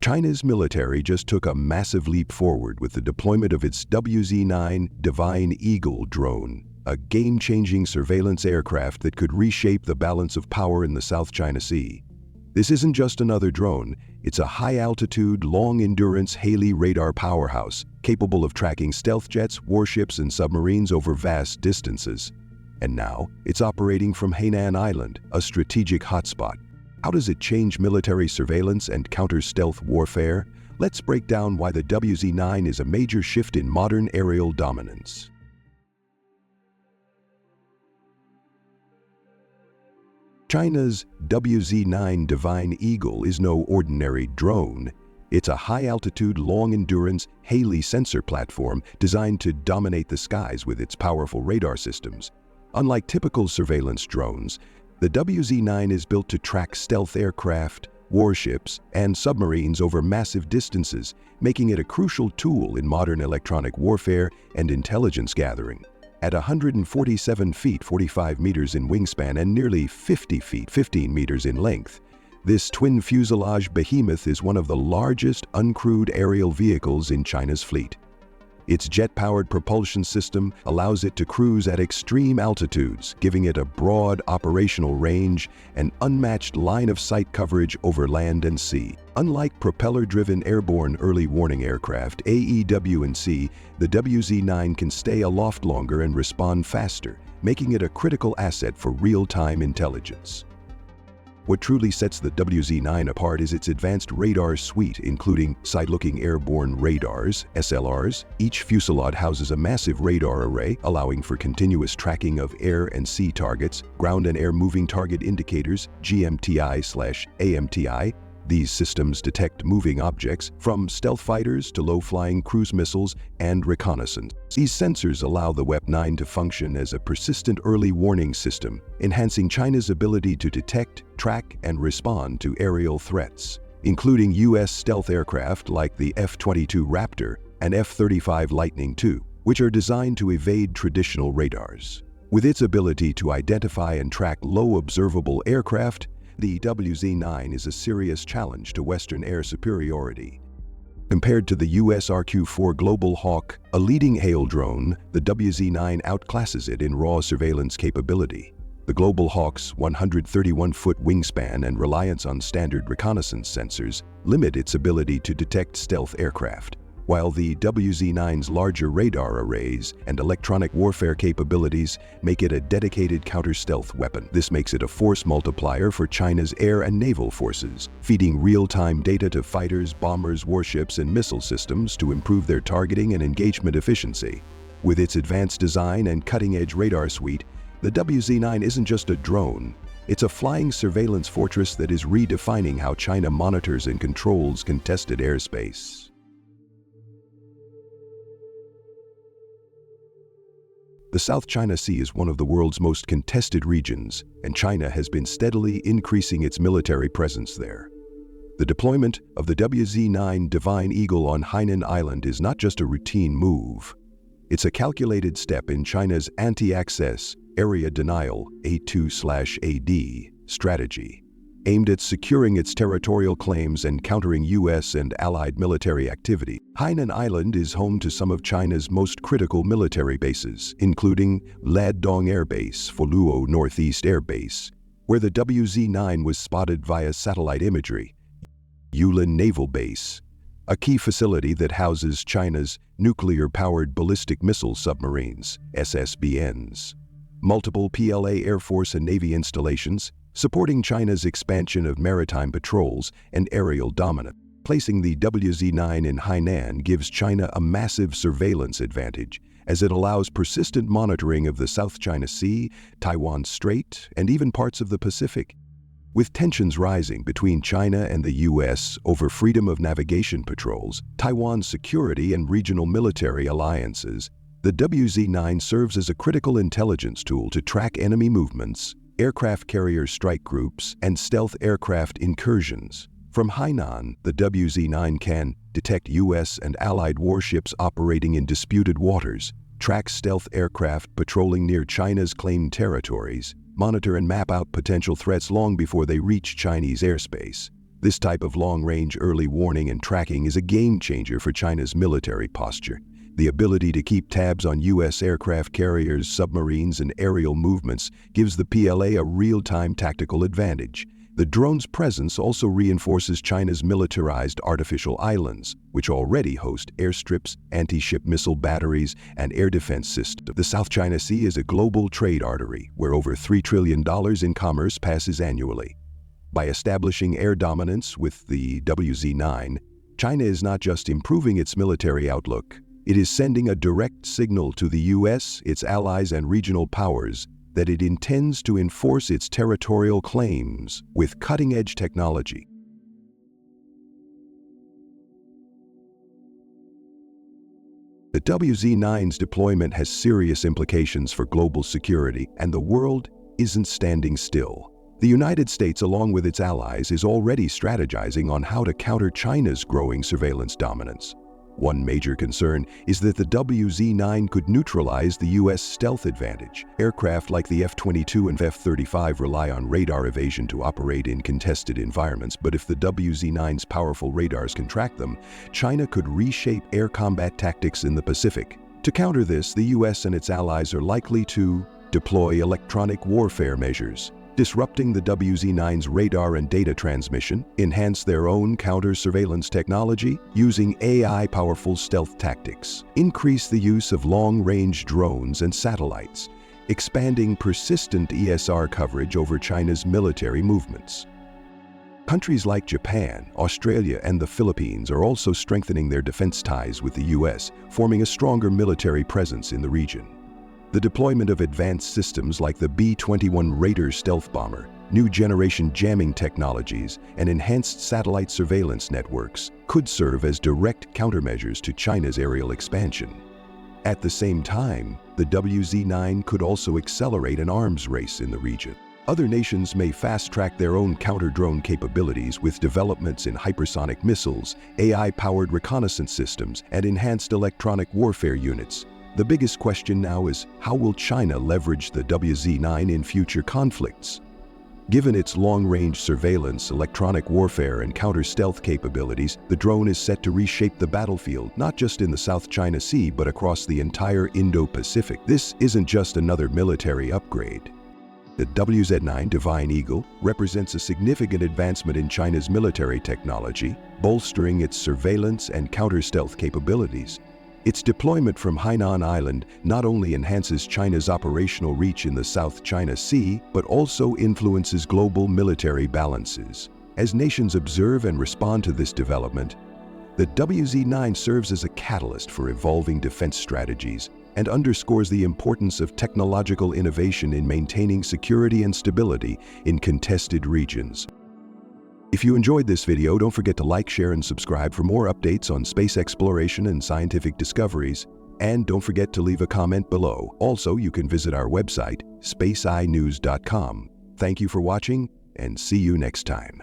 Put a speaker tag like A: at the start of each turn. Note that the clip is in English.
A: China's military just took a massive leap forward with the deployment of its WZ-9 Divine Eagle drone, a game-changing surveillance aircraft that could reshape the balance of power in the South China Sea. This isn't just another drone, it's a high-altitude, long-endurance HALE radar powerhouse, capable of tracking stealth jets, warships, and submarines over vast distances. And now, it's operating from Hainan Island, a strategic hotspot. How does it change military surveillance and counter-stealth warfare? Let's break down why the WZ-9 is a major shift in modern aerial dominance. China's WZ-9 Divine Eagle is no ordinary drone. It's a high-altitude, long-endurance HALE sensor platform designed to dominate the skies with its powerful radar systems. Unlike typical surveillance drones, the WZ-9 is built to track stealth aircraft, warships, and submarines over massive distances, making it a crucial tool in modern electronic warfare and intelligence gathering. At 147 feet 45 meters in wingspan and nearly 50 feet 15 meters in length, this twin-fuselage behemoth is one of the largest uncrewed aerial vehicles in China's fleet. Its jet-powered propulsion system allows it to cruise at extreme altitudes, giving it a broad operational range and unmatched line-of-sight coverage over land and sea. Unlike propeller-driven airborne early warning aircraft, AEW&C, the WZ-9 can stay aloft longer and respond faster, making it a critical asset for real-time intelligence. What truly sets the WZ-9 apart is its advanced radar suite, including side-looking airborne radars, SLRs. Each fuselage houses a massive radar array, allowing for continuous tracking of air and sea targets, ground and air moving target indicators, GMTI/AMTI. These systems detect moving objects, from stealth fighters to low-flying cruise missiles and reconnaissance. These sensors allow the WZ-9 to function as a persistent early warning system, enhancing China's ability to detect, track, and respond to aerial threats, including U.S. stealth aircraft like the F-22 Raptor and F-35 Lightning II, which are designed to evade traditional radars. With its ability to identify and track low observable aircraft, the WZ-9 is a serious challenge to Western air superiority. Compared to the U.S. RQ-4 Global Hawk, a leading HALE drone, the WZ-9 outclasses it in raw surveillance capability. The Global Hawk's 131-foot wingspan and reliance on standard reconnaissance sensors limit its ability to detect stealth aircraft, while the WZ-9's larger radar arrays and electronic warfare capabilities make it a dedicated counter-stealth weapon. This makes it a force multiplier for China's air and naval forces, feeding real-time data to fighters, bombers, warships, and missile systems to improve their targeting and engagement efficiency. With its advanced design and cutting-edge radar suite, the WZ-9 isn't just a drone. It's a flying surveillance fortress that is redefining how China monitors and controls contested airspace. The South China Sea is one of the world's most contested regions, and China has been steadily increasing its military presence there. The deployment of the WZ-9 Divine Eagle on Hainan Island is not just a routine move. It's a calculated step in China's anti-access area denial A2/AD strategy, aimed at securing its territorial claims and countering U.S. and allied military activity. Hainan Island is home to some of China's most critical military bases, including Ladong Air Base, Foluo Northeast Air Base, where the WZ-9 was spotted via satellite imagery, Yulin Naval Base, a key facility that houses China's nuclear-powered ballistic missile submarines, SSBNs, multiple PLA Air Force and Navy installations, supporting China's expansion of maritime patrols and aerial dominance. Placing the WZ-9 in Hainan gives China a massive surveillance advantage, as it allows persistent monitoring of the South China Sea, Taiwan Strait, and even parts of the Pacific. With tensions rising between China and the U.S. over freedom of navigation patrols, Taiwan's security and regional military alliances, the WZ-9 serves as a critical intelligence tool to track enemy movements, aircraft carrier strike groups, and stealth aircraft incursions. From Hainan, the WZ-9 can detect U.S. and allied warships operating in disputed waters, track stealth aircraft patrolling near China's claimed territories, monitor and map out potential threats long before they reach Chinese airspace. This type of long-range early warning and tracking is a game-changer for China's military posture. The ability to keep tabs on U.S. aircraft carriers, submarines, and aerial movements gives the PLA a real-time tactical advantage. The drone's presence also reinforces China's militarized artificial islands, which already host airstrips, anti-ship missile batteries, and air defense systems. The South China Sea is a global trade artery where over $3 trillion in commerce passes annually. By establishing air dominance with the WZ-9, China is not just improving its military outlook, it is sending a direct signal to the U.S., its allies, and regional powers that it intends to enforce its territorial claims with cutting-edge technology. The WZ-9's deployment has serious implications for global security, and the world isn't standing still. The United States, along with its allies, is already strategizing on how to counter China's growing surveillance dominance. One major concern is that the WZ-9 could neutralize the U.S. stealth advantage. Aircraft like the F-22 and F-35 rely on radar evasion to operate in contested environments, but if the WZ-9's powerful radars can track them, China could reshape air combat tactics in the Pacific. To counter this, the U.S. and its allies are likely to deploy electronic warfare measures, disrupting the WZ-9's radar and data transmission, enhance their own counter-surveillance technology using AI-powerful stealth tactics, increase the use of long-range drones and satellites, expanding persistent ESR coverage over China's military movements. Countries like Japan, Australia, and the Philippines are also strengthening their defense ties with the U.S., forming a stronger military presence in the region. The deployment of advanced systems like the B-21 Raider stealth bomber, new generation jamming technologies, and enhanced satellite surveillance networks could serve as direct countermeasures to China's aerial expansion. At the same time, the WZ-9 could also accelerate an arms race in the region. Other nations may fast-track their own counter-drone capabilities with developments in hypersonic missiles, AI-powered reconnaissance systems, and enhanced electronic warfare units. The biggest question now is, how will China leverage the WZ-9 in future conflicts? Given its long-range surveillance, electronic warfare, and counter-stealth capabilities, the drone is set to reshape the battlefield, not just in the South China Sea, but across the entire Indo-Pacific. This isn't just another military upgrade. The WZ-9 Divine Eagle represents a significant advancement in China's military technology, bolstering its surveillance and counter-stealth capabilities. Its deployment from Hainan Island not only enhances China's operational reach in the South China Sea, but also influences global military balances. As nations observe and respond to this development, the WZ-9 serves as a catalyst for evolving defense strategies and underscores the importance of technological innovation in maintaining security and stability in contested regions. If you enjoyed this video, don't forget to like, share, and subscribe for more updates on space exploration and scientific discoveries. And don't forget to leave a comment below. Also, you can visit our website, spaceinews.com. Thank you for watching, and see you next time.